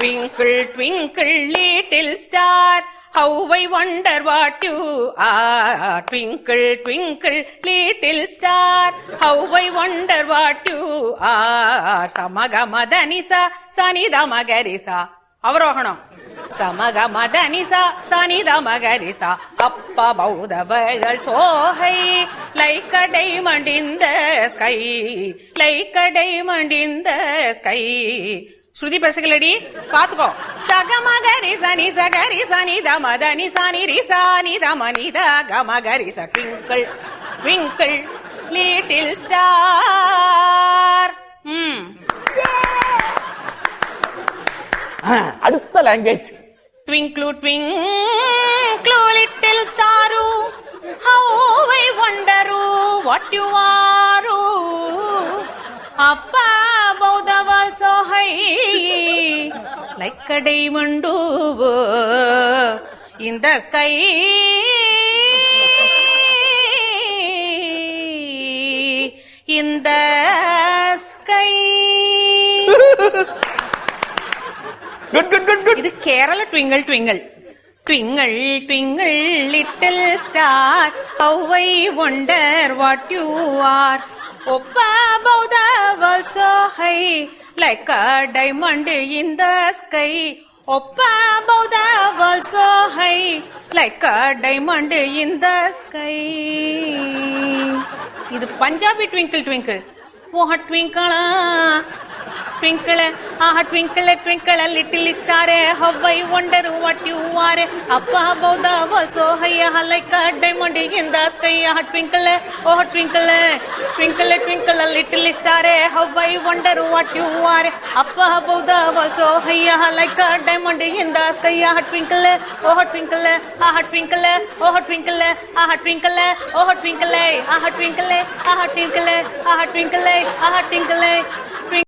Twinkle, twinkle, little star, how I wonder what you are. Twinkle, twinkle, little star, how I wonder what you are. Samagamadhanisa, Sanidamagarisa. அவரோகணம். சமகமதனிசா சனிதமகரிசா அப்ப பௌதவர்கள் சோகை like a diamond in the sky, like a diamond in the sky. ஸ்ருதி பேசுகளடி பாத்துக்கோ. சகமகரி சனி சகரி சனி தமதனி சனி ரிசானி தமனித கமகரி ச. Twinkle twinkle little star. அடுத்த language. Twinkle, twinkle, little star, how I wonder what you are. Up above the world so high, like a diamond in the sky. In the sky. இது Kerala twinkle twinkle. Twinkle, twinkle, little star, how I wonder what you are. Up above the world so high, like a diamond in the sky. Up above the world so high, like a diamond in the sky. இது Punjabi twinkle twinkle. ஓஹ ட்விங்கிளா twinkle, twinkle, twinkle, little star, how I wonder what you are. Up above the world so high, like a diamond in the sky. Twinkle, oh twinkle, twinkle, twinkle, little star, how I wonder what you are. Up above the world so high, like a diamond in the sky. Twinkle, oh twinkle, twinkle, oh twinkle, twinkle, oh twinkle, twinkle, twinkle, twinkle, twinkle.